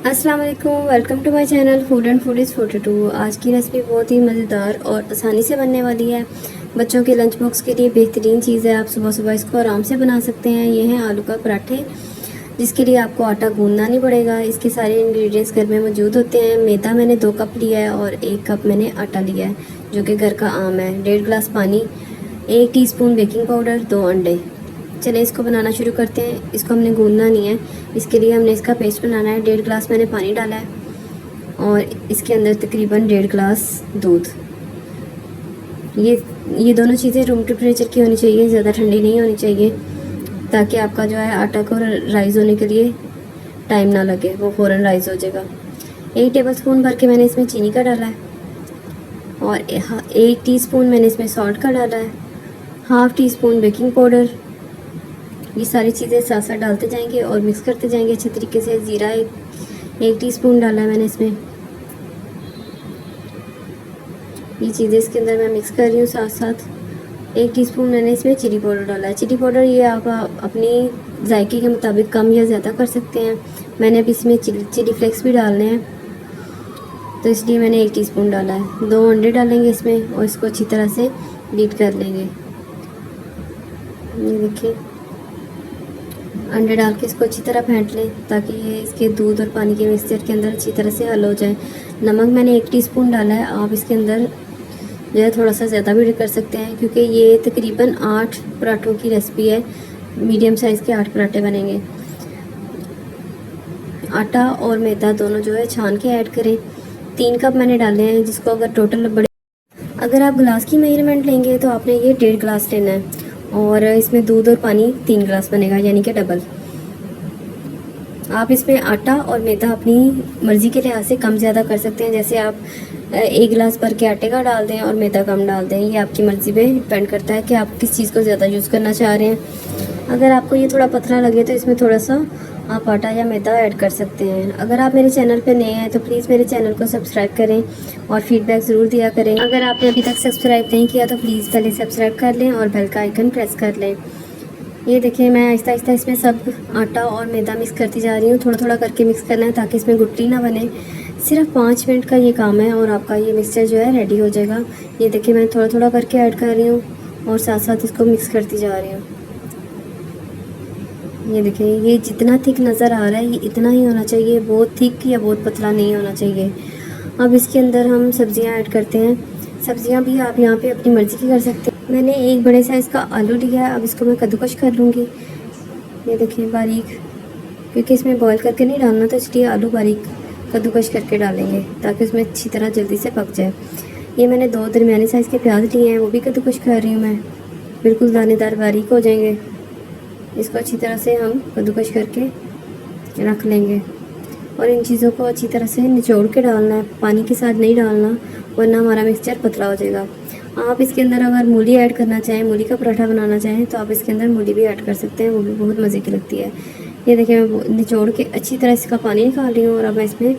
अस्सलाम वालेकुम, welcome to my channel food and food is 42। आज की रेसिपी बहुत ही मज़ेदार और आसानी से बनने वाली है। बच्चों के लंच बॉक्स के लिए बेहतरीन चीज़ है। आप सुबह सुबह इसको आराम से बना सकते हैं। ये हैं आलू का पराठे, जिसके लिए आपको आटा गूंदना नहीं पड़ेगा। इसके सारे इंग्रेडिएंट्स घर में मौजूद होते हैं। मैदा मैंने 2 कप लिया है और 1 कप मैंने आटा लिया है, जो कि घर का आम है। 1.5 गिलास पानी, 1 टीस्पून बेकिंग पाउडर, 2 अंडे। चलिए इसको बनाना शुरू करते हैं। इसको हमने गूंदना नहीं है, इसके लिए हमने इसका पेस्ट बनाना है। 1.5 गिलास मैंने पानी डाला है और इसके अंदर तकरीबन 1.5 गिलास दूध। ये दोनों चीज़ें रूम टेम्परेचर की होनी चाहिए, ज़्यादा ठंडी नहीं होनी चाहिए, ताकि आपका जो है आटा को राइज़ होने के लिए टाइम ना लगे, वो फ़ौरन राइज़ हो जाएगा। 1 टेबलस्पून भर के मैंने इसमें चीनी का डाला है और 1 टीस्पून मैंने इसमें सॉल्ट का डाला है, 1/2 टीस्पून बेकिंग पाउडर। ये सारी चीज़ें साथ साथ डालते जाएंगे और मिक्स करते जाएंगे अच्छे तरीके से। ज़ीरा 1 टीस्पून डाला है मैंने इसमें। ये चीज़ें इसके अंदर मैं मिक्स कर रही हूँ साथ साथ। 1 टीस्पून मैंने इसमें चिली पाउडर डाला है। चिली पाउडर ये आप अपनी जायके के मुताबिक कम या ज़्यादा कर सकते हैं। मैंने अभी इसमें चिली फ्लेक्स भी डालने हैं, तो इसलिए मैंने 1 टीस्पून डाला है। 2 अंडे डालेंगे इसमें और इसको अच्छी तरह से बीट कर लेंगे। ये देखिए, अंडे डाल के इसको अच्छी तरह फेंट लें, ताकि ये इसके दूध और पानी के मिक्सचर के अंदर अच्छी तरह से हल हो जाए। नमक मैंने 1 टीस्पून डाला है। आप इसके अंदर जो है थोड़ा सा ज़्यादा भी कर सकते हैं, क्योंकि ये तकरीबन 8 पराठों की रेसिपी है। मीडियम साइज़ के 8 पराठे बनेंगे। आटा और मैदा दोनों जो है छान के ऐड करें। 3 कप मैंने डाले हैं, जिसको अगर टोटल बड़े अगर आप गिलास की मेजरमेंट लेंगे तो आपने ये 1.5 गिलास लेना है, और इसमें दूध और पानी 3 गिलास बनेगा, यानी कि डबल। आप इसमें आटा और मैदा अपनी मर्ज़ी के लिहाज से कम ज़्यादा कर सकते हैं। जैसे आप 1 गिलास भर के आटे का डाल दें और मैदा कम डाल दें। ये आपकी मर्ज़ी पे डिपेंड करता है कि आप किस चीज़ को ज़्यादा यूज़ करना चाह रहे हैं। अगर आपको ये थोड़ा पतला लगे तो इसमें थोड़ा सा आप आटा या मैदा ऐड कर सकते हैं। अगर आप मेरे चैनल पर नए हैं तो प्लीज़ मेरे चैनल को सब्सक्राइब करें और फीडबैक ज़रूर दिया करें। अगर आपने अभी तक सब्सक्राइब नहीं किया तो प्लीज़ पहले सब्सक्राइब कर लें और बेल का आइकन प्रेस कर लें। ये देखिए, मैं आहिस्ता आहिस्ता इसमें सब आटा और मैदा मिक्स करती जा रही हूँ। थोड़ा थोड़ा करके मिक्स करना है, ताकि इसमें गुठली ना बने। सिर्फ 5 मिनट का ये काम है और आपका ये मिक्सचर जो है रेडी हो जाएगा। ये देखिए, मैं थोड़ा थोड़ा करके ऐड कर रही हूँ और साथ साथ इसको मिक्स करती जा रही हूँ। ये देखिए, ये जितना थिक नज़र आ रहा है ये इतना ही होना चाहिए, बहुत थिक या बहुत पतला नहीं होना चाहिए। अब इसके अंदर हम सब्ज़ियाँ ऐड करते हैं। सब्ज़ियाँ भी आप यहाँ पे अपनी मर्ज़ी की कर सकते हैं। मैंने 1 बड़े साइज़ का आलू लिया है। अब इसको मैं कद्दूकश कर लूँगी। ये देखिए, बारीक, क्योंकि इसमें बॉईल करके नहीं डालना, तो इसलिए आलू बारीक कद्दूकश करके डालेंगे, ताकि उसमें अच्छी तरह जल्दी से पक जाए। ये मैंने 2 दरमियानी साइज़ के प्याज लिए हैं, वो भी कद्दूकश कर रही हूँ मैं। बिल्कुल दानेदार बारीक हो जाएंगे। इसको अच्छी तरह से हम कद्दूकश करके रख लेंगे और इन चीज़ों को अच्छी तरह से निचोड़ के डालना है, पानी के साथ नहीं डालना, वरना हमारा मिक्सचर पतला हो जाएगा। आप इसके अंदर अगर मूली ऐड करना चाहें, मूली का पराठा बनाना चाहें, तो आप इसके अंदर मूली भी ऐड कर सकते हैं, वो भी बहुत मज़े की लगती है। ये देखिए, मैं निचोड़ के अच्छी तरह इसका पानी निकाल रही हूँ और अब मैं इसमें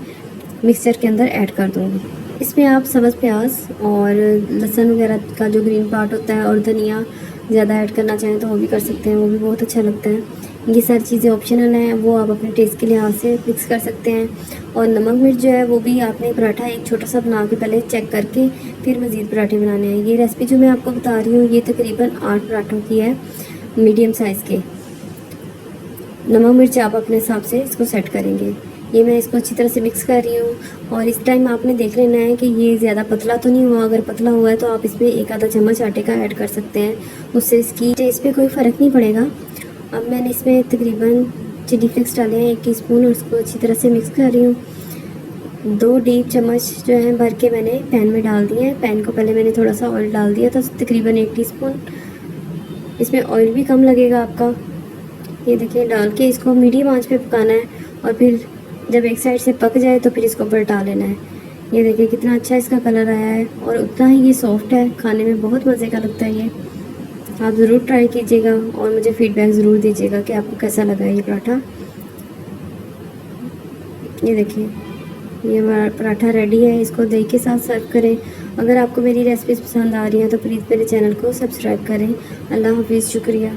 मिक्सचर के अंदर ऐड कर दूँगी। इसमें आप सब्ज़ प्याज और लहसुन वगैरह का जो ग्रीन पार्ट होता है और धनिया ज़्यादा ऐड करना चाहें तो वो भी कर सकते हैं, वो भी बहुत अच्छा लगता है। ये सारी चीज़ें ऑप्शनल हैं, वो आप अपने टेस्ट के लिहाज से मिक्स कर सकते हैं। और नमक मिर्च जो है वो भी आपने पराठा एक छोटा सा बना के पहले चेक करके फिर मज़ीद पराठे बनाने हैं। ये रेसिपी जो मैं आपको बता रही हूँ ये तकरीबन 8 पराठों की है, मीडियम साइज़ के। नमक मिर्च आप अपने हिसाब से इसको सेट करेंगे। ये मैं इसको अच्छी तरह से मिक्स कर रही हूँ और इस टाइम आपने देख लेना है कि ये ज़्यादा पतला तो नहीं हुआ। अगर पतला हुआ है तो आप इसमें 1 आधा चम्मच आटे का ऐड कर सकते हैं, उससे इसकी टेस्ट पे कोई फ़र्क नहीं पड़ेगा। अब मैंने इसमें तकरीबन चिली फ्लेक्स डाले हैं 1 टीस्पून और उसको अच्छी तरह से मिक्स कर रही हूँ। 2 डीप चम्मच जो है भर के मैंने पैन में डाल दिए हैं। पैन को पहले मैंने थोड़ा सा ऑयल डाल दिया था, तकरीबन 1 टीस्पून। इसमें ऑयल भी कम लगेगा आपका। ये देखिए, डाल के इसको मीडियम आंच पे पकाना है और फिर जब एक साइड से पक जाए तो फिर इसको पलटा लेना है। ये देखिए कितना अच्छा इसका कलर आया है और उतना ही ये सॉफ्ट है, खाने में बहुत मज़े का लगता है। ये आप ज़रूर ट्राई कीजिएगा और मुझे फ़ीडबैक ज़रूर दीजिएगा कि आपको कैसा लगा ये पराठा। ये देखिए, ये हमारा पराठा रेडी है। इसको दही के साथ सर्व करें। अगर आपको मेरी रेसिपीज़ पसंद आ रही हैं तो प्लीज़ मेरे चैनल को सब्सक्राइब करें। अल्लाह हाफिज़, शुक्रिया।